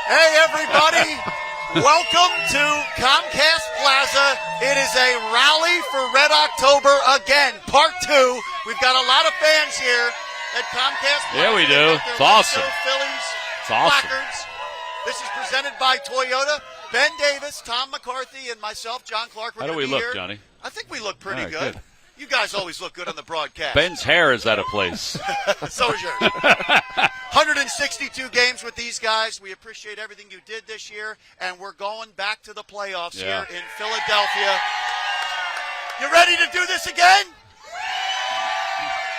Hey, everybody. Welcome to Comcast Plaza. It is a rally for Red October again, part 2. We've got a lot of fans here at Comcast Plaza. Yeah, we do. It's awesome. Phillies, it's awesome. placards. This is presented by Toyota. Ben Davis, Tom McCarthy, and myself, John Clark. How do we look, Johnny? I think we look pretty right, good. You guys always look good on the broadcast. Ben's hair is out of place. So is yours. 162 games with these guys. We appreciate everything you did this year, and we're going back to the playoffs here in Philadelphia. You ready to do this again?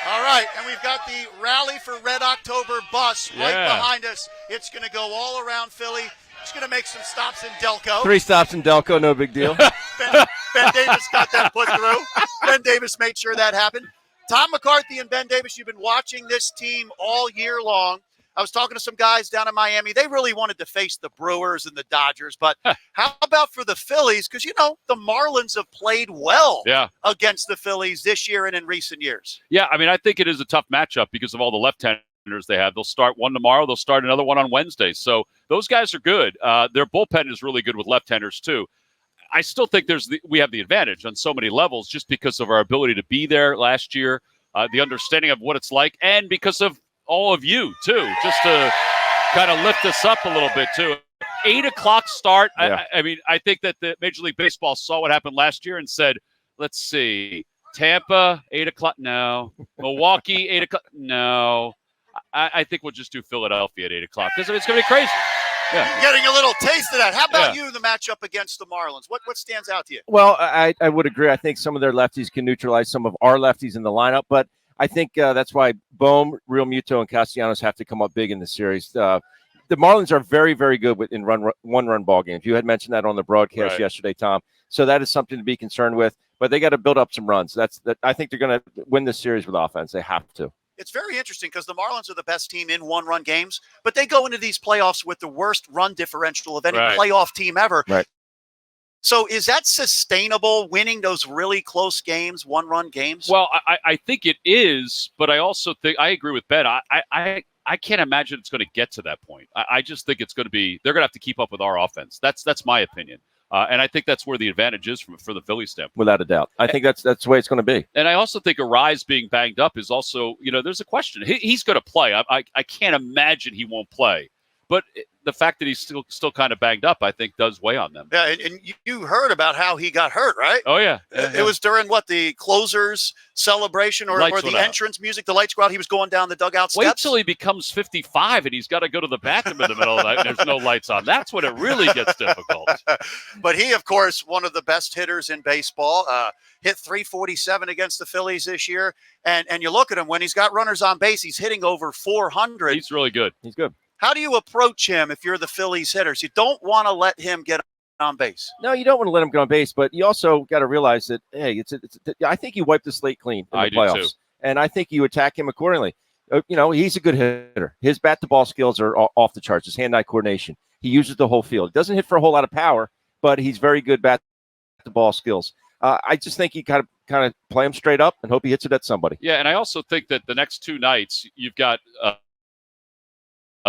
All right, and we've got the Rally for Red October bus right behind us. It's going to go all around Philly. It's going to make some stops in Delco. 3 stops in Delco, no big deal. Ben Davis got that put through. Ben Davis made sure that happened. Tom McCarthy and Ben Davis, you've been watching this team all year long. I was talking to some guys down in Miami. They really wanted to face the Brewers and the Dodgers. But how about for the Phillies? Because, you know, the Marlins have played well against the Phillies this year and in recent years. Yeah, I mean, I think it is a tough matchup because of all the left-handers they have. They'll start one tomorrow. They'll start another one on Wednesday. So those guys are good. Their bullpen is really good with left-handers, too. I still think we have the advantage on so many levels just because of our ability to be there last year, the understanding of what it's like, and because of all of you, too, just to kind of lift us up a little bit, too. 8 o'clock start. Yeah. I mean, I think that the Major League Baseball saw what happened last year and said, let's see, Tampa, 8 o'clock, no. Milwaukee, 8 o'clock, no. I think we'll just do Philadelphia at 8 o'clock because it's going to be crazy. Yeah. You're getting a little taste of that. How about you in the matchup against the Marlins? What stands out to you? Well, I would agree. I think some of their lefties can neutralize some of our lefties in the lineup, but I think that's why Bohm, Real Muto, and Castellanos have to come up big in the series. The Marlins are very, very good in one-run ball games. You had mentioned that on the broadcast yesterday, Tom. So that is something to be concerned with, but they got to build up some runs. I think they're going to win this series with offense. They have to. It's very interesting because the Marlins are the best team in one-run games, but they go into these playoffs with the worst run differential of any playoff team ever. Right. So is that sustainable, winning those really close games, one-run games? Well, I think it is, but I also think I agree with Ben. I can't imagine it's going to get to that point. I just think it's going to be – they're going to have to keep up with our offense. That's my opinion. And I think that's where the advantage is for the Phillies standpoint. Without a doubt. I think that's the way it's going to be. And I also think Arise being banged up is also, there's a question. He's going to play. I can't imagine he won't play. But the fact that he's still kind of banged up, I think, does weigh on them. Yeah, and you heard about how he got hurt, right? Oh, yeah. It was during, the closers celebration or the entrance music, the lights go out. He was going down the dugout steps. Wait till he becomes 55 and he's got to go to the bathroom in the middle of the night and there's no lights on. That's when it really gets difficult. But he, of course, one of the best hitters in baseball, hit .347 against the Phillies this year. And you look at him, when he's got runners on base, he's hitting over 400. He's really good. He's good. How do you approach him if you're the Phillies hitters? You don't want to let him get on base. No, you don't want to let him get on base, but you also got to realize that, hey, I think you wipe the slate clean in the playoffs. Too. And I think you attack him accordingly. He's a good hitter. His bat-to-ball skills are off the charts. His hand-eye coordination. He uses the whole field. Doesn't hit for a whole lot of power, but he's very good bat-to-ball skills. I just think you kind of play him straight up and hope he hits it at somebody. Yeah, and I also think that the next 2 nights you've got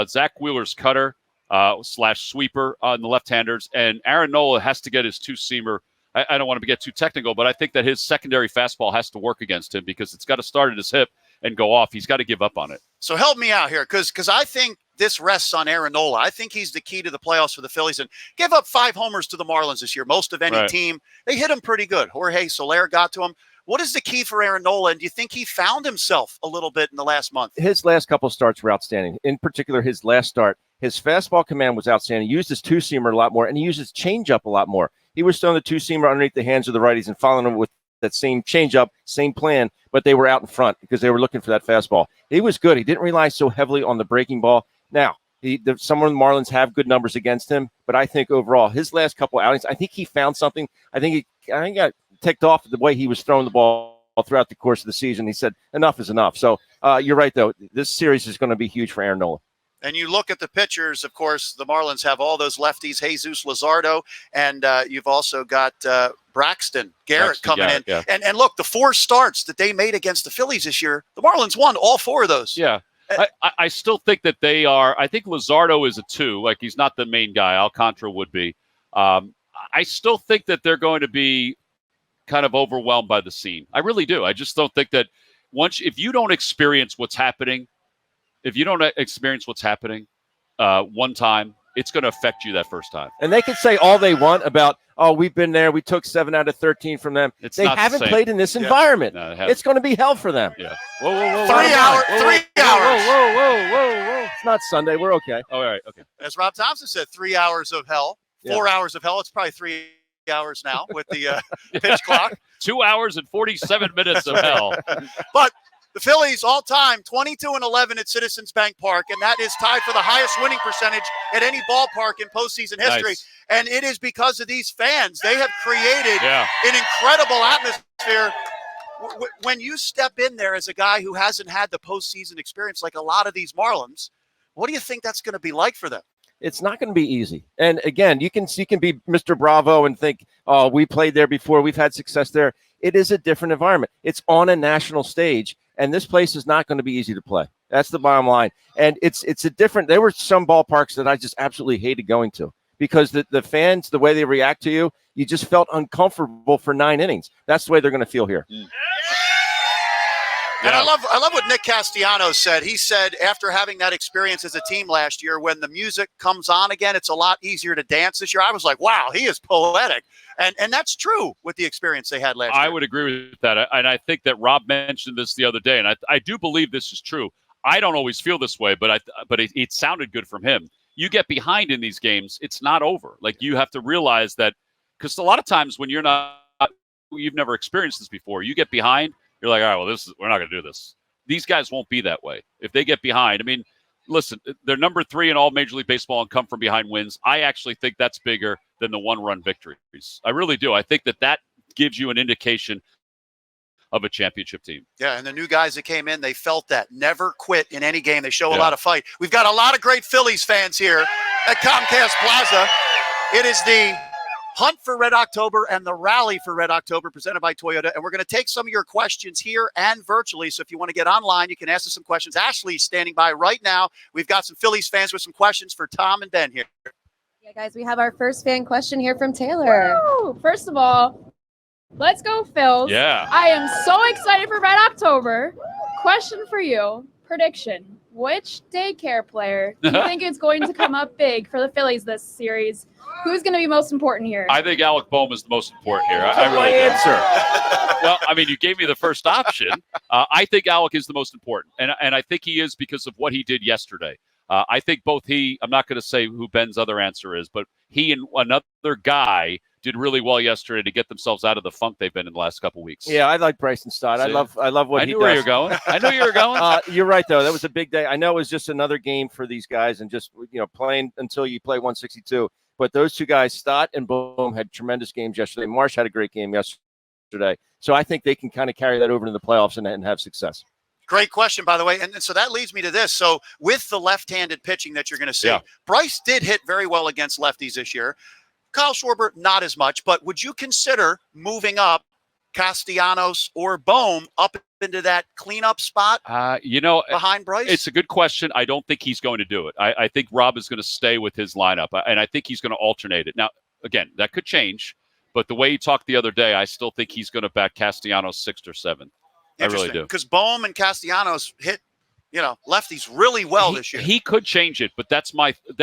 Zack Wheeler's cutter / sweeper on the left-handers, and Aaron Nola has to get his 2-seamer. I don't want to get too technical, but I think that his secondary fastball has to work against him because it's got to start at his hip and go off. He's got to give up on it. So help me out here because I think this rests on Aaron Nola. I think he's the key to the playoffs for the Phillies, and gave up 5 homers to the Marlins this year, most of any team. They hit him pretty good. Jorge Soler got to him. What is the key for Aaron Nola, and do you think he found himself a little bit in the last month? His last couple of starts were outstanding. In particular, his last start, his fastball command was outstanding. He used his 2-seamer a lot more, and he used his changeup a lot more. He was throwing the 2-seamer underneath the hands of the righties and following them with that same changeup, same plan, but they were out in front because they were looking for that fastball. He was good. He didn't rely so heavily on the breaking ball. Now, some of the Marlins have good numbers against him, but I think overall, his last couple outings, I think he found something. I think he got ticked off the way he was throwing the ball throughout the course of the season. He said, enough is enough. So you're right, though. This series is going to be huge for Aaron Nola. And you look at the pitchers, of course, the Marlins have all those lefties, Jesus Luzardo, and you've also got Braxton Garrett coming in. Yeah. And look, the 4 starts that they made against the Phillies this year, the Marlins won all 4 of those. Yeah. I still think that they are. I think Luzardo is a 2. Like, he's not the main guy. Alcantara would be. I still think that they're going to be kind of overwhelmed by the scene. I really do. I just don't think that if you don't experience what's happening, one time, it's going to affect you that first time. And they can say all they want about, we've been there. We took 7 out of 13 from them. They haven't played in this environment. No, it's going to be hell for them. Yeah. Whoa. 3 hours. 3 hours. Whoa. It's not Sunday. We're okay. All right. Okay. As Rob Thompson said, 3 hours of hell, 4 hours of hell. It's probably 3 hours now with the pitch clock. 2 hours and 47 minutes of hell. But the Phillies all-time 22-11 at Citizens Bank Park, and that is tied for the highest winning percentage at any ballpark in postseason history. Nice. And it is because of these fans. They have created an incredible atmosphere. When you step in there as a guy who hasn't had the postseason experience like a lot of these Marlins, what do you think that's going to be like for them? It's not going to be easy. And again, you can be Mr. Bravo and think, we played there before. We've had success there. It is a different environment. It's on a national stage, and this place is not going to be easy to play. That's the bottom line. And it's a different – there were some ballparks that I just absolutely hated going to because the fans, the way they react to you, you just felt uncomfortable for 9 innings. That's the way they're going to feel here. And I love what Nick Castellanos said. He said after having that experience as a team last year, when the music comes on again, it's a lot easier to dance this year. I was like, wow, he is poetic. And that's true with the experience they had last year. I would agree with that. And I think that Rob mentioned this the other day, and I do believe this is true. I don't always feel this way, but it sounded good from him. You get behind in these games, it's not over. Like, you have to realize that, because a lot of times when you've never experienced this before, you get behind, you're like, all right, well, we're not going to do this. These guys won't be that way. If they get behind, I mean, listen, they're number 3 in all Major League Baseball and come from behind wins. I actually think that's bigger than the one-run victories. I really do. I think that gives you an indication of a championship team. Yeah, and the new guys that came in, they felt that. Never quit in any game. They show a lot of fight. We've got a lot of great Phillies fans here at Comcast Plaza. It is the Hunt for Red October and the Rally for Red October presented by Toyota. And we're going to take some of your questions here and virtually. So if you want to get online, you can ask us some questions. Ashley's standing by right now. We've got some Phillies fans with some questions for Tom and Ben here. Yeah, guys, we have our first fan question here from Taylor. Woo! First of all, let's go, Phils. Yeah. I am so excited for Red October. Question for you. Prediction. Which daycare player do you think is going to come up big for the Phillies this series? Who's going to be most important here? I think Alec Bohm is the most important here. I really do. Well, I mean, you gave me the first option. I think Alec is the most important, and I think he is because of what he did yesterday. I think I'm not going to say who Ben's other answer is, but he and another guy did really well yesterday to get themselves out of the funk they've been in the last couple weeks. Yeah, I like Bryson Stott. I love what he does. I knew where you're going. I know you were going. You're right, though. That was a big day. I know it was just another game for these guys and just, playing until you play 162. But those two guys, Stott and Bohm, had tremendous games yesterday. Marsh had a great game yesterday. So I think they can kind of carry that over to the playoffs and have success. Great question, by the way. And so that leads me to this. So with the left-handed pitching that you're going to see, Bryce did hit very well against lefties this year. Kyle Schwarber, not as much, but would you consider moving up Castellanos or Bohm up into that cleanup spot behind Bryce? It's a good question. I don't think he's going to do it. I think Rob is going to stay with his lineup, and I think he's going to alternate it. Now, again, that could change, but the way he talked the other day, I still think he's going to back Castellanos 6th or 7th. I really do. Because Bohm and Castellanos hit, lefties really well this year. He could change it, but that's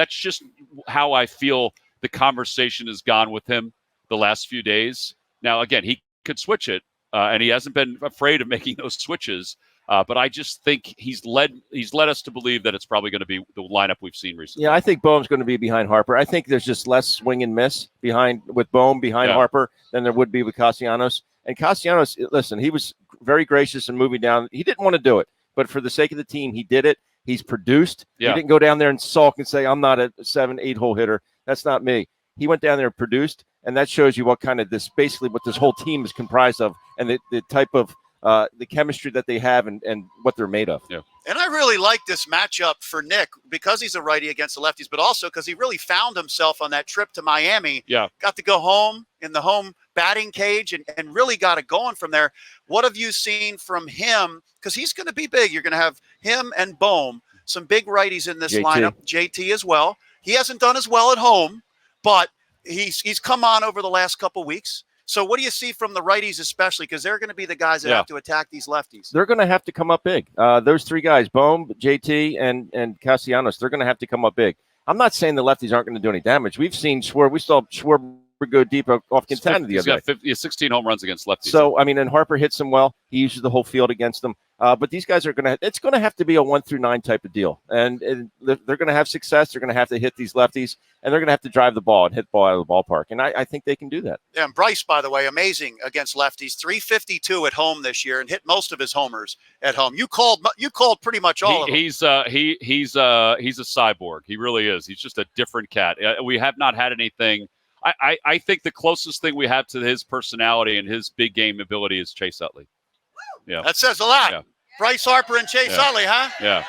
just how I feel the conversation has gone with him the last few days. Now, again, he could switch it, and he hasn't been afraid of making those switches. But I just think he's led us to believe that it's probably going to be the lineup we've seen recently. Yeah, I think Bohm's going to be behind Harper. I think there's just less swing and miss with Bohm behind Harper than there would be with Castellanos. And Castellanos, listen, he was very gracious in moving down. He didn't want to do it, but for the sake of the team, he did it. He's produced. Yeah. He didn't go down there and sulk and say, I'm not a 7-8 hole hitter. That's not me. He went down there and produced, and that shows you what kind of basically what this whole team is comprised of, and the type of the chemistry that they have and what they're made of. Yeah. And I really like this matchup for Nick because he's a righty against the lefties, but also because he really found himself on that trip to Miami. Yeah. Got to go home in the home batting cage and really got it going from there. What have you seen from him? Because he's going to be big. You're going to have him and Bohm, some big righties in this lineup. JT as well. He hasn't done as well at home, but he's come on over the last couple weeks. So what do you see from the righties especially? Because they're going to be the guys that have to attack these lefties. They're going to have to come up big. Those three guys, Bohm, JT, and Castellanos, they're going to have to come up big. I'm not saying the lefties aren't going to do any damage. We've seen Schwarber. We saw Schwarber go deep off Quintana the other day. He's got 16 home runs against lefties. So, I mean, and Harper hits them well. He uses the whole field against them. But these guys are it's going to have to be a 1 through 9 type of deal. And they're going to have success. They're going to have to hit these lefties, and they're going to have to drive the ball and hit the ball out of the ballpark. And I think they can do that. Yeah, and Bryce, by the way, amazing against lefties. 352 at home this year and hit most of his homers at home. You called pretty much all of them. He's a cyborg. He really is. He's just a different cat. We have not had anything. I think the closest thing we have to his personality and his big game ability is Chase Utley. Yeah, that says a lot. Yeah. Bryce Harper and Chase Utley, huh? Yeah.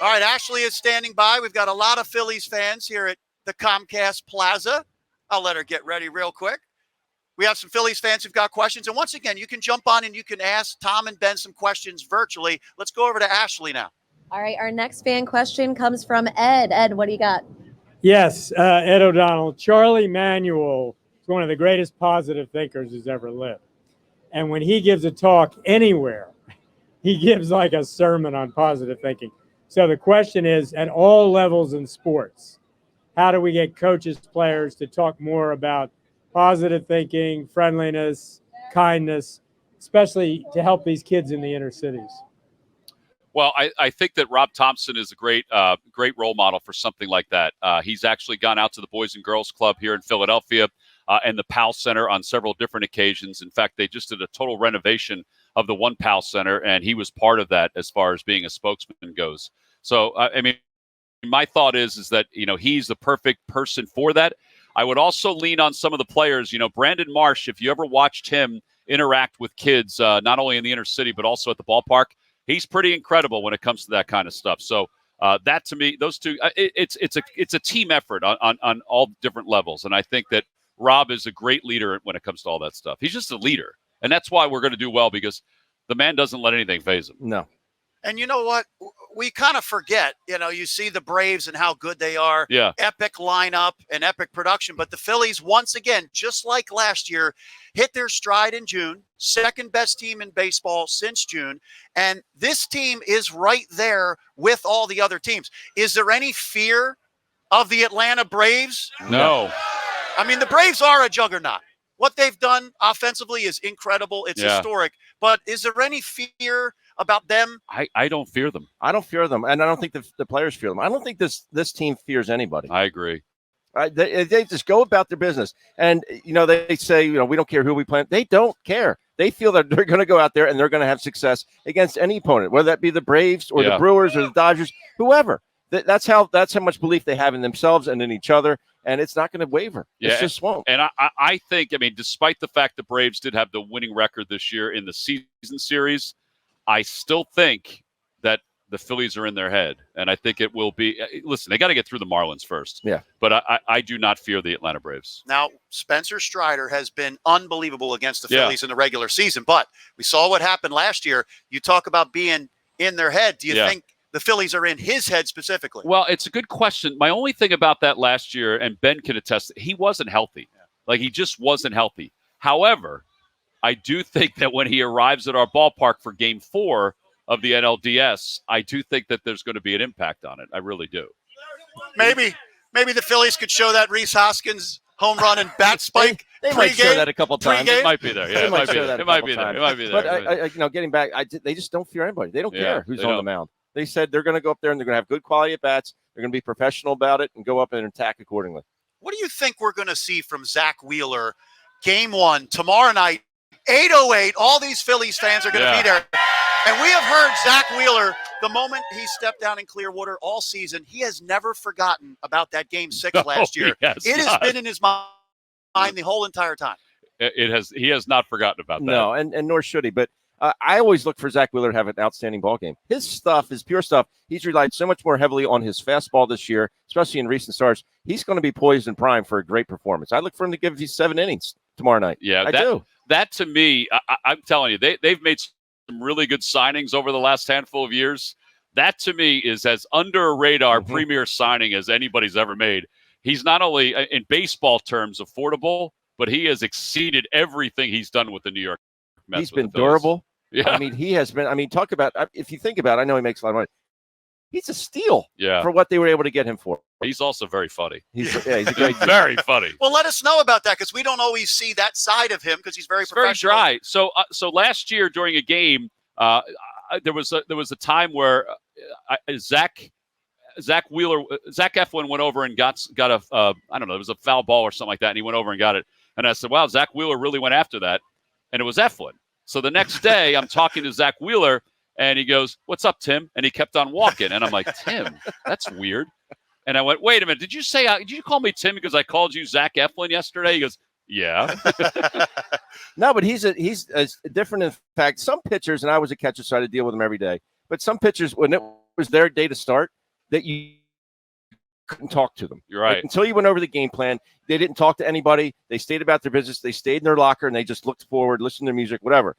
All right, Ashley is standing by. We've got a lot of Phillies fans here at the Comcast Plaza. I'll let her get ready real quick. We have some Phillies fans who've got questions. And once again, you can jump on and you can ask Tom and Ben some questions virtually. Let's go over to Ashley now. All right, our next fan question comes from Ed. Ed, what do you got? Yes, Ed O'Donnell. Charlie Manuel is one of the greatest positive thinkers who's ever lived. And when he gives a talk anywhere, he gives like a sermon on positive thinking. So the question is, at all levels in sports, how do we get coaches, players to talk more about positive thinking, friendliness, kindness, especially to help these kids in the inner cities? Well, I think that Rob Thompson is a great role model for something like that. He's actually gone out to the Boys and Girls Club here in Philadelphia and the PAL Center on several different occasions. In fact, they just did a total renovation of the one PAL Center, and he was part of that as far as being a spokesman goes. So, I mean, my thought is that, he's the perfect person for that. I would also lean on some of the players. Brandon Marsh, if you ever watched him interact with kids, not only in the inner city, but also at the ballpark, he's pretty incredible when it comes to that kind of stuff. So that, to me, those two, it's a team effort on all different levels. And I think that Rob is a great leader when it comes to all that stuff. He's just a leader. And that's why we're going to do well, because the man doesn't let anything faze him. No. And you know what? We kind of forget, you see the Braves and how good they are. Yeah. Epic lineup and epic production. But the Phillies, once again, just like last year, hit their stride in June. Second best team in baseball since June. And this team is right there with all the other teams. Is there any fear of the Atlanta Braves? No. I mean, the Braves are a juggernaut. What they've done offensively is incredible. It's historic. But is there any fear about them? I don't fear them. I don't fear them, and I don't think the players fear them. I don't think this team fears anybody. I agree. They just go about their business. And, they say, we don't care who we play. They don't care. They feel that they're going to go out there and they're going to have success against any opponent, whether that be the Braves or the Brewers or the Dodgers, whoever. That's how much belief they have in themselves and in each other. And it's not going to waver. It just won't. And I think, despite the fact the Braves did have the winning record this year in the season series, I still think that the Phillies are in their head. And I think it will be – listen, they got to get through the Marlins first. Yeah. But I do not fear the Atlanta Braves. Now, Spencer Strider has been unbelievable against the Phillies in the regular season. But we saw what happened last year. You talk about being in their head. Do you think the Phillies are in his head specifically? Well, it's a good question. My only thing about that last year, and Ben can attest, he wasn't healthy. Like, he just wasn't healthy. However, I do think that when he arrives at our ballpark for Game 4 of the NLDS, I do think that there's going to be an impact on it. I really do. Maybe the Phillies could show that Reese Hoskins home run and bat spike. They might show that a couple times. It might be there. Yeah, it might be there. It might be there. But getting back, they just don't fear anybody. They don't care who's on the mound. They said they're going to go up there and they're going to have good quality at bats. They're going to be professional about it and go up and attack accordingly. What do you think we're going to see from Zack Wheeler Game 1 tomorrow night, 8:08? All these Phillies fans are going to be there. And we have heard Zack Wheeler, the moment he stepped down in Clearwater all season, he has never forgotten about that Game 6 last year. It has been in his mind the whole entire time. He has not forgotten about that. No, and nor should he. But I always look for Zack Wheeler to have an outstanding ball game. His stuff, his pure stuff, he's relied so much more heavily on his fastball this year, especially in recent starts. He's going to be poised and primed for a great performance. I look for him to give these 7 innings tomorrow night. Yeah, I do. That to me, I'm telling you, they've made some really good signings over the last handful of years. That to me is as under a radar premier signing as anybody's ever made. He's not only in baseball terms affordable, but he has exceeded everything he's done with the New York Mets. He's been durable. Yeah. I mean, he has been. I mean, talk about, if you think about it, I know he makes a lot of money. He's a steal for what they were able to get him for. He's also very funny. He's a great very funny. Well, let us know about that because we don't always see that side of him because he's very professional. Very dry. So last year during a game, there was a time where Zack Eflin went over and got a I don't know, it was a foul ball or something like that, and he went over and got it. And I said, wow, Zack Wheeler really went after that, and it was Eflin. So the next day, I'm talking to Zack Wheeler, and he goes, "What's up, Tim?" And he kept on walking, and I'm like, "Tim, that's weird." And I went, "Wait a minute, did you call me Tim because I called you Zack Eflin yesterday?" He goes, "Yeah." No, but he's different. In fact, some pitchers, and I was a catcher, so I had to deal with them every day. But some pitchers, when it was their day to start, that you couldn't talk to them. You're right. Like, until you went over the game plan, they didn't talk to anybody. They stayed about their business. They stayed in their locker, and they just looked forward, listened to music, whatever.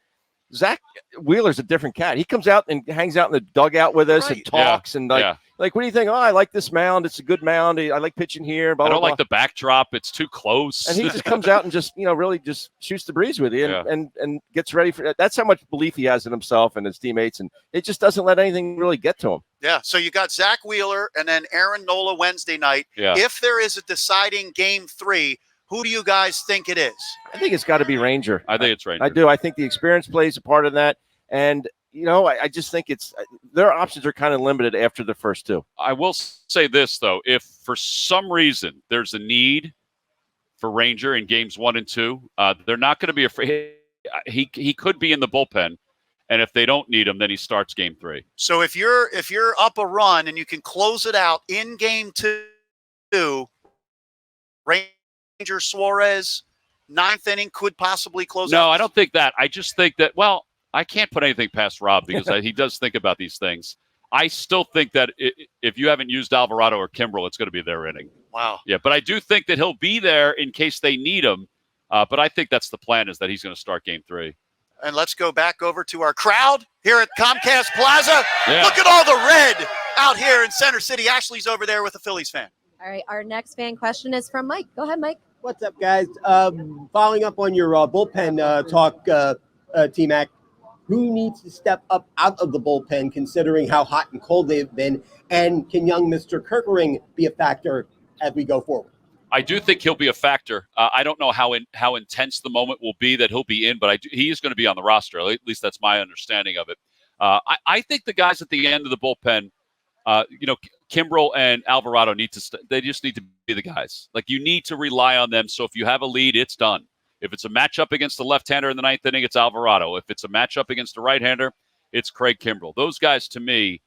Zack Wheeler's a different cat. He comes out and hangs out in the dugout with us and talks and like, what do you think? Oh, I like this mound. It's a good mound. I like pitching here. Blah, I don't blah, like the backdrop. It's too close. And he just comes out and just, really just shoots the breeze with you and gets ready for it. That's how much belief he has in himself and his teammates. And it just doesn't let anything really get to him. Yeah. So you got Zack Wheeler and then Aaron Nola Wednesday night. Yeah. If there is a deciding game 3, who do you guys think it is? I think it's got to be Ranger. I think it's Ranger. I do. I think the experience plays a part of that. And, I just think their options are kind of limited after the first 2. I will say this, though. If for some reason there's a need for Ranger in games 1 and 2, they're not going to be afraid. He could be in the bullpen. And if they don't need him, then he starts game 3. So if you're up a run and you can close it out in game 2, Ranger Suarez, 9th inning could possibly close out. No, I don't think that. I just think that, I can't put anything past Rob because he does think about these things. I still think that if you haven't used Alvarado or Kimbrel, it's going to be their inning. Wow. Yeah, but I do think that he'll be there in case they need him. But I think that's the plan, is that he's going to start game 3. And let's go back over to our crowd here at Comcast Plaza. Yeah. Look at all the red out here in Center City. Ashley's over there with a Phillies fan. All right, our next fan question is from Mike. Go ahead, Mike. What's up, guys? Following up on your bullpen talk, T-Mac, who needs to step up out of the bullpen considering how hot and cold they've been? And can young Mr. Kirkering be a factor as we go forward? I do think he'll be a factor. I don't know how intense the moment will be that he'll be in, but he is going to be on the roster. At least that's my understanding of it. I think the guys at the end of the bullpen, Kimbrel and Alvarado they just need to be the guys. Like, you need to rely on them. So if you have a lead, it's done. If it's a matchup against the left-hander in the 9th inning, it's Alvarado. If it's a matchup against a right-hander, it's Craig Kimbrel. Those guys, to me,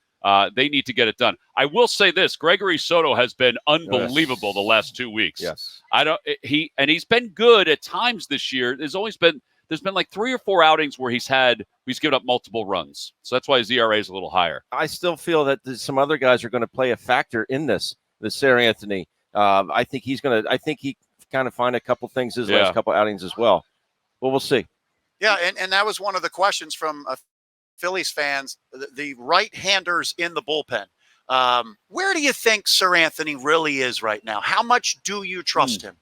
they need to get it done. I will say this: Gregory Soto has been unbelievable the last 2 weeks. Yes, he's been good at times this year. There's been like 3 or 4 outings where he's given up multiple runs. So that's why his ERA is a little higher. I still feel that some other guys are going to play a factor in this. The Sarah Anthony. I think he kind of find a couple things his last couple outings as well. But we'll see. Yeah, and that was one of the questions from Phillies fans, the right-handers in the bullpen. Where do you think Sir Anthony really is right now? How much do you trust him?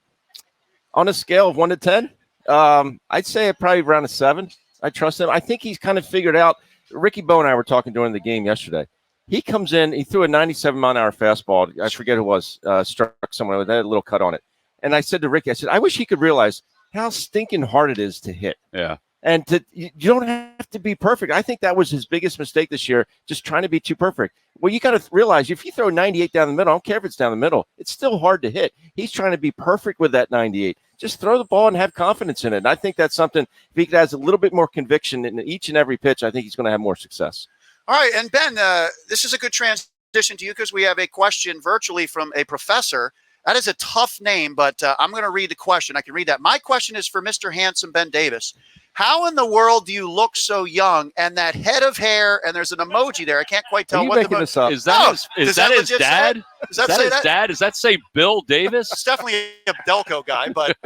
On a scale of 1 to 10, I'd say probably around a 7. I trust him. I think he's kind of figured out. Ricky Bo and I were talking during the game yesterday. He comes in, he threw a 97-mile-an-hour fastball. I forget who it was, struck someone with that little cut on it. And I said to Ricky, I wish he could realize how stinking hard it is to hit. Yeah. And you don't have to be perfect. I think that was his biggest mistake this year, just trying to be too perfect. Well, you got to realize if you throw 98 down the middle, I don't care if it's down the middle, it's still hard to hit. He's trying to be perfect with that 98. Just throw the ball and have confidence in it. And I think that's something, if he has a little bit more conviction in each and every pitch, I think he's going to have more success. All right, and Ben, this is a good transition to you because we have a question virtually from a professor. That is a tough name, but I'm going to read the question. I can read that. My question is for Mr. Handsome Ben Davis. How in the world do you look so young? And that head of hair, and there's an emoji there. I can't quite tell Are you what making this up? Is that No. his, Does that his legit dad? say? Does that Is that say his that? dad? Does that say Bill Davis? It's definitely a Delco guy, but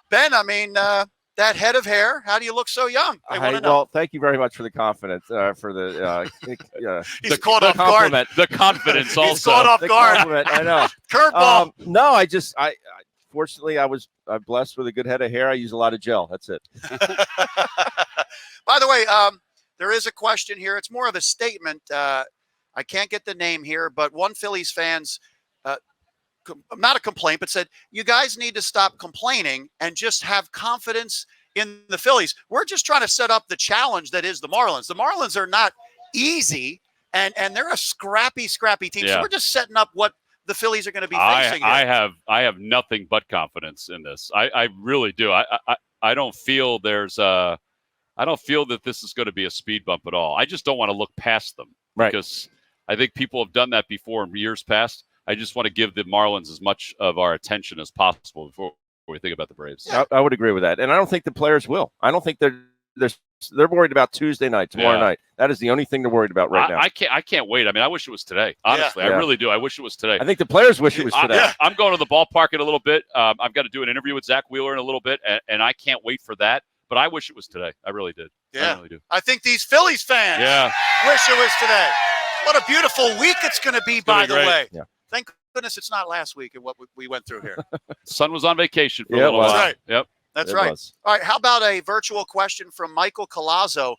Ben, I mean, that head of hair, how do you look so young? I want to know. Well, thank you very much for the confidence, for the He's caught off guard. compliment. The confidence He's also. caught off The guard. compliment, I know. Curveball. No, I fortunately I'm blessed with a good head of hair. I use a lot of gel. That's it. By the way, there is a question here. It's more of a statement. I can't get the name here, but one Phillies fan's not a complaint, but said, you guys need to stop complaining and just have confidence in the Phillies. We're just trying to set up the challenge that is the Marlins. The Marlins are not easy, and they're a scrappy team. Yeah. So we're just setting up what the Phillies are going to be facing. I have nothing but confidence in this. I really do. I don't feel I don't feel that this is going to be a speed bump at all. I just don't want to look past them, Right. Because I think people have done that before in years past. I just want to give the Marlins as much of our attention as possible before we think about the Braves. Yeah. I would agree with that, and I don't think the players will. I don't think they're worried about Tuesday night, tomorrow night. That is the only thing they're worried about right now. I can't wait. I mean, I wish it was today. Honestly, Yeah. I really do. I wish it was today. I think the players wish it was today. I'm going to the ballpark in a little bit. I've got to do an interview with Zack Wheeler in a little bit, and I can't wait for that. But I wish it was today. I really did. Yeah. I really do. I think these Phillies fans wish it was today. What a beautiful week it's going to be, by the way. Yeah. Thank goodness it's not last week and what we went through here. Son was on vacation for a Yeah, little it was. while. That's right. Yep. That's It right. was. All right. How about a virtual question from Michael Colazzo?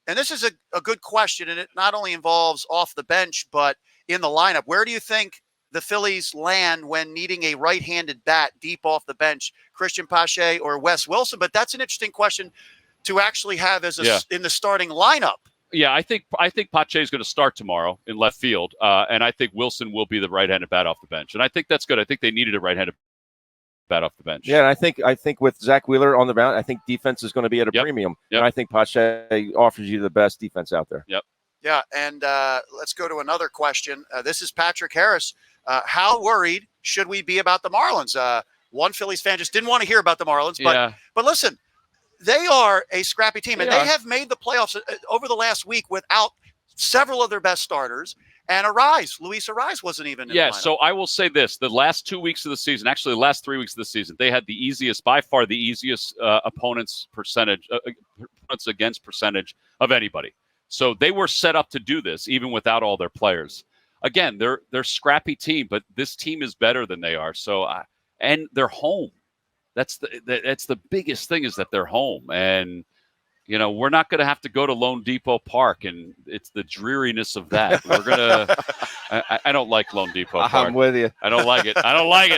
And this is a good question, and it not only involves off the bench, but in the lineup. Where do you think the Phillies land when needing a right-handed bat deep off the bench, Christian Pache or Wes Wilson? But that's an interesting question to actually have as in the starting lineup. Yeah, I think Pache is going to start tomorrow in left field, and I think Wilson will be the right-handed bat off the bench, and I think that's good. I think they needed a right-handed bat off the bench. Yeah, and I think with Zack Wheeler on the mound, I think defense is going to be at a premium, and I think Pache offers you the best defense out there. Yep. Yeah, and let's go to another question. This is Patrick Harris. How worried should we be about the Marlins? One Phillies fan just didn't want to hear about the Marlins, but listen, they are a scrappy team, and they have made the playoffs over the last week without several of their best starters. And Luis Arise wasn't even in the lineup. So I will say this. The last 2 weeks of the season, actually the last 3 weeks of the season, they had by far the easiest opponents against percentage of anybody. So they were set up to do this, even without all their players. Again, they're a scrappy team, but this team is better than they are. So, and they're home. That's the biggest thing, is that they're home. And, you know, we're not going to have to go to Lone Depot Park, and it's the dreariness of that. We're going to – I don't like Lone Depot Park. I'm with you. I don't like it. I don't like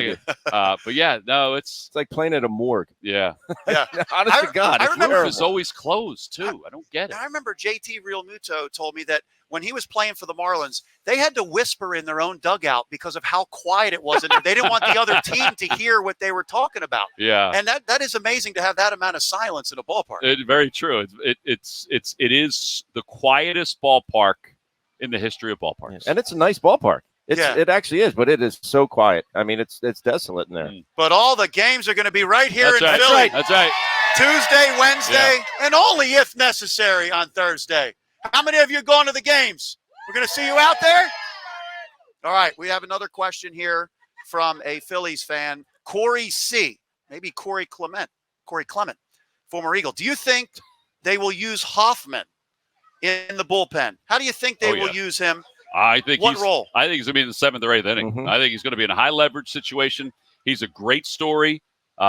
it. But, yeah, no, it's like playing at a morgue. Yeah. Yeah. Honest to God, I remember it was always closed, too. I don't get it. I remember JT Realmuto told me that when he was playing for the Marlins, they had to whisper in their own dugout because of how quiet it was in there. They didn't want the other team to hear what they were talking about. Yeah. And that is amazing to have that amount of silence in a ballpark. Very true. It is the quietest ballpark in the history of ballparks. And it's a nice ballpark. It actually is, but it is so quiet. I mean, it's desolate in there. But all the games are going to be right here in right. Philly. That's right. Tuesday, Wednesday, and only if necessary on Thursday. How many of you are going to the games? We're going to see you out there? All right, we have another question here from a Phillies fan, Corey C. Maybe Corey Clement, former Eagle. Do you think they will use Hoffman in the bullpen? How do you think they will use him? I think what role? I think he's going to be in the 7th or 8th inning. Mm-hmm. I think he's going to be in a high leverage situation. He's a great story.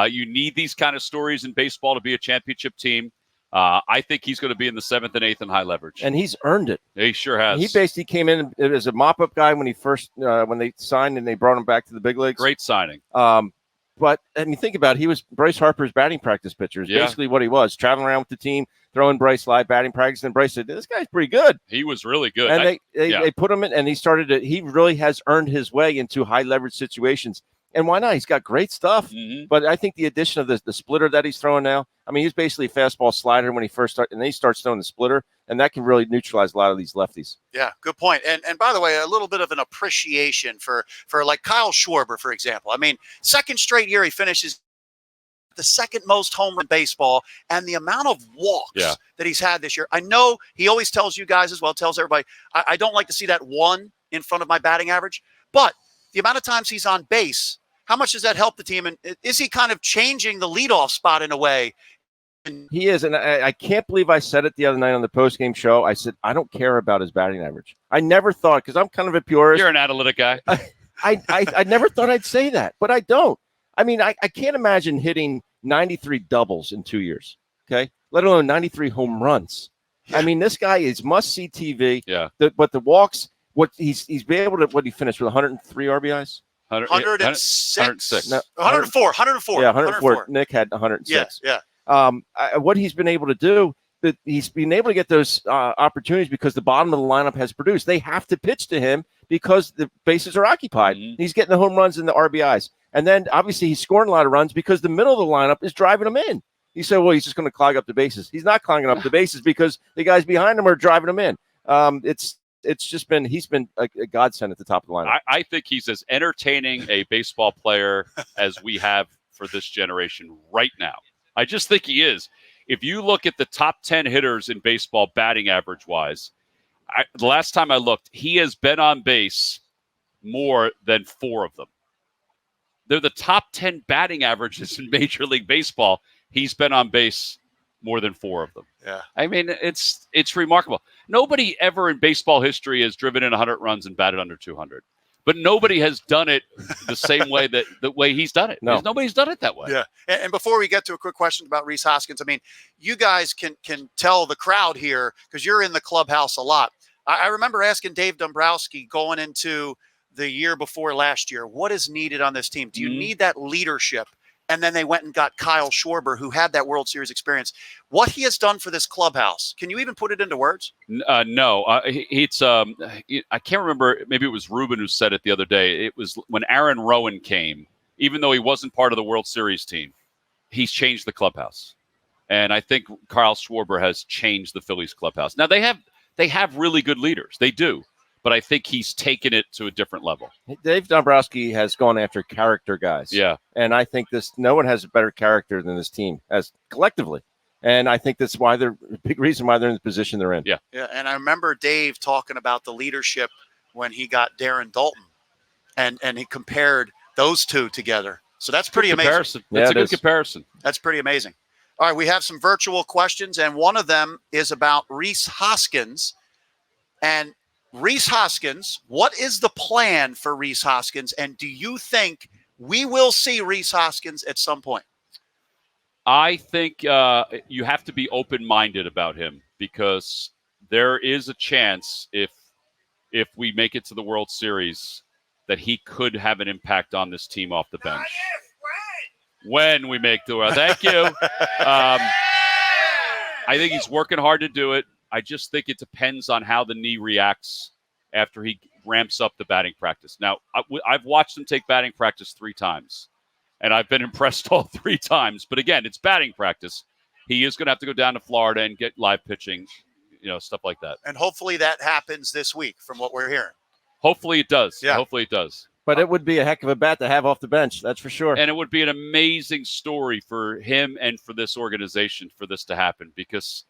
You need these kind of stories in baseball to be a championship team. I think he's going to be in the 7th and 8th in high leverage. And he's earned it. He sure has. He basically came in as a mop-up guy when he first when they signed and they brought him back to the big leagues. Great signing. But I mean, think about it. He was Bryce Harper's batting practice pitcher. Is basically what he was, traveling around with the team, throwing Bryce live batting practice. And Bryce said, "This guy's pretty good." He was really good. And they put him in, and he really has earned his way into high leverage situations. And why not? He's got great stuff. Mm-hmm. But I think the addition of the splitter that he's throwing now, I mean, he's basically a fastball slider when he first started, and then he starts throwing the splitter, and that can really neutralize a lot of these lefties. Yeah, good point. And by the way, a little bit of an appreciation for like Kyle Schwarber, for example. I mean, second straight year he finishes the second most home run in baseball, and the amount of walks that he's had this year. I know he always tells you guys as well, tells everybody, I don't like to see that 1 in front of my batting average, but the amount of times he's on base, how much does that help the team? And is he kind of changing the leadoff spot in a way? He is, and I can't believe I said it the other night on the postgame show. I said, I don't care about his batting average. I never thought, because I'm kind of a purist. You're an analytic guy. I never thought I'd say that, but I don't. I mean, I can't imagine hitting 93 doubles in 2 years, okay? Let alone 93 home runs. I mean, this guy is must-see TV. Yeah. But the walks, what he's been able to, what he finished with 103 RBIs? 106. No, 104. Yeah, 104. Nick had 106. Yeah. What he's been able to do, that he's been able to get those opportunities because the bottom of the lineup has produced. They have to pitch to him because the bases are occupied. Mm-hmm. He's getting the home runs and the RBIs. And then, obviously, he's scoring a lot of runs because the middle of the lineup is driving him in. You say, well, he's just going to clog up the bases. He's not clogging up the bases because the guys behind him are driving him in. He's been a godsend at the top of the lineup. I think he's as entertaining a baseball player as we have for this generation right now. I just think he is. If you look at the top 10 hitters in baseball batting average-wise, the last time I looked, he has been on base more than 4 of them. They're the top 10 batting averages in Major League Baseball. He's been on base more than 4 of them. Yeah. I mean, it's remarkable. Nobody ever in baseball history has driven in 100 runs and batted under 200. But nobody has done it the same way the way he's done it. No. Nobody's done it that way. Yeah. And before we get to a quick question about Rhys Hoskins, I mean, you guys can tell the crowd here because you're in the clubhouse a lot. I remember asking Dave Dombrowski going into the year before last year, what is needed on this team? Do you need that leadership? And then they went and got Kyle Schwarber, who had that World Series experience. What he has done for this clubhouse, can you even put it into words? No. I can't remember. Maybe it was Ruben who said it the other day. It was when Aaron Rowan came, even though he wasn't part of the World Series team, he's changed the clubhouse. And I think Kyle Schwarber has changed the Phillies clubhouse. Now, they have really good leaders. They do. But I think he's taken it to a different level. Dave Dombrowski has gone after character guys. Yeah. And I think no one has a better character than this team as collectively. And I think that's why they're a big reason why they're in the position they're in. Yeah. Yeah. And I remember Dave talking about the leadership when he got Darren Dalton and he compared those two together. So that's pretty amazing. That's a good comparison. That's pretty amazing. All right. We have some virtual questions, and one of them is about Rhys Hoskins. And Rhys Hoskins, what is the plan for Rhys Hoskins? And do you think we will see Rhys Hoskins at some point? I think you have to be open-minded about him because there is a chance if we make it to the World Series that he could have an impact on this team off the bench. When we make the World. Thank you. I think he's working hard to do it. I just think it depends on how the knee reacts after he ramps up the batting practice. Now, I've watched him take batting practice 3 times, and I've been impressed all 3 times. But again, it's batting practice. He is going to have to go down to Florida and get live pitching, stuff like that. And hopefully that happens this week from what we're hearing. Hopefully it does. Yeah. Hopefully it does. But it would be a heck of a bat to have off the bench, that's for sure. And it would be an amazing story for him and for this organization for this to happen because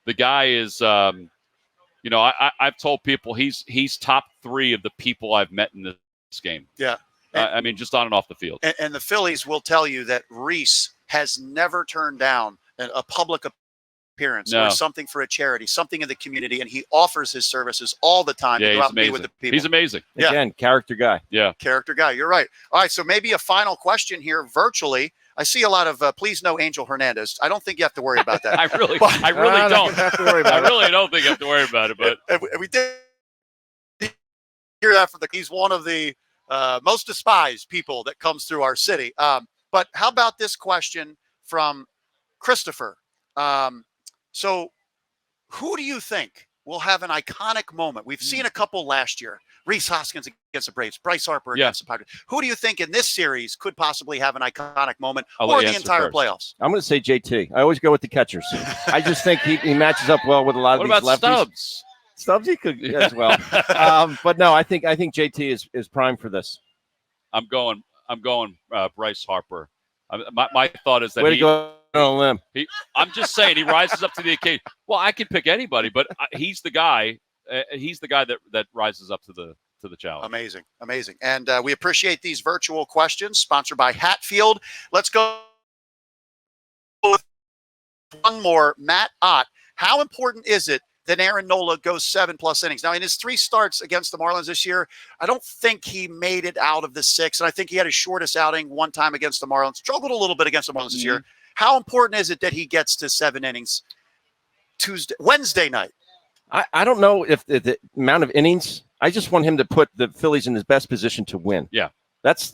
the guy is, I've told people he's top 3 of the people I've met in this game. Yeah. I mean, just on and off the field. And the Phillies will tell you that Rhys has never turned down a public appearance or something for a charity, something in the community, and he offers his services all the time to go out and be with the people. He's amazing. Yeah. Again, character guy. Yeah. Character guy. You're right. All right, so maybe a final question here virtually. I see a lot of please no Angel Hernandez. I don't think you have to worry about that. I really don't have to worry about I really don't think you have to worry about it. But we did hear that from he's one of the most despised people that comes through our city. But how about this question from Christopher? So who do you think will have an iconic moment? We've seen a couple last year. Rhys Hoskins against the Braves, Bryce Harper against the Padres. Who do you think in this series could possibly have an iconic moment or the entire playoffs? I'm going to say JT. I always go with the catchers. I just think he matches up well with a lot of these lefties. What about Stubbs? Stubbs, he could as well. But no, I think JT is prime for this. I'm going Bryce Harper. My thought is that Way to go on a limb. I'm just saying he rises up to the occasion. Well, I could pick anybody, but he's the guy. He's the guy that rises up to the challenge. Amazing. And we appreciate these virtual questions sponsored by Hatfield. Let's go with one more. Matt Ott, how important is it that Aaron Nola goes 7+ innings? Now, in his 3 starts against the Marlins this year, I don't think he made it out of the 6, and I think he had his shortest outing one time against the Marlins. Struggled a little bit against the Marlins this year. How important is it that he gets to 7 innings Wednesday night? I don't know if the amount of innings. I just want him to put the Phillies in his best position to win. Yeah.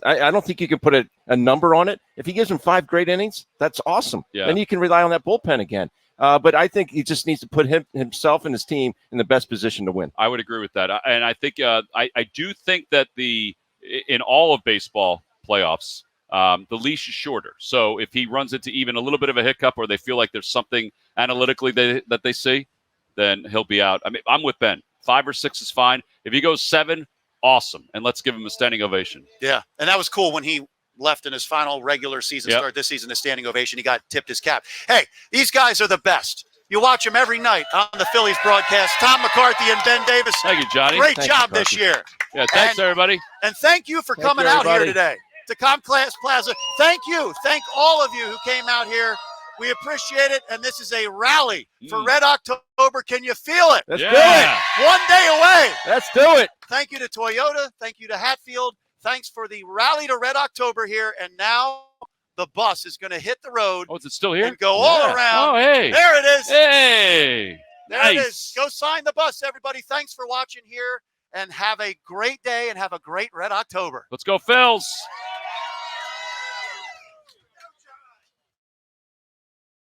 I don't think you can put a number on it. If he gives him 5 great innings, that's awesome. Yeah. Then you can rely on that bullpen again. But I think he just needs to put himself and his team in the best position to win. I would agree with that. And I think I do think that in all of baseball playoffs, the leash is shorter. So if he runs into even a little bit of a hiccup or they feel like there's something analytically that they see, then he'll be out. I mean, I'm with Ben. 5 or 6 is fine. If he goes 7, awesome. And let's give him a standing ovation. Yeah, and that was cool when he left in his final regular season start this season, the standing ovation. He got tipped his cap. Hey, these guys are the best. You watch them every night on the Phillies broadcast. Tom McCarthy and Ben Davis. Thank you, Johnny. Great job this year. Yeah, thanks, everybody. And thank you for coming out here today to Comcast Plaza. Thank you. Thank all of you who came out here. We appreciate it, and this is a rally for Red October. Can you feel it? Let's do it. One day away. Let's do it. Thank you to Toyota. Thank you to Hatfield. Thanks for the rally to Red October here. And now the bus is going to hit the road. Oh, is it still here? And go all around. Oh, hey. There it is. Hey. There it is. Go sign the bus, everybody. Thanks for watching here, and have a great day and have a great Red October. Let's go, Phils.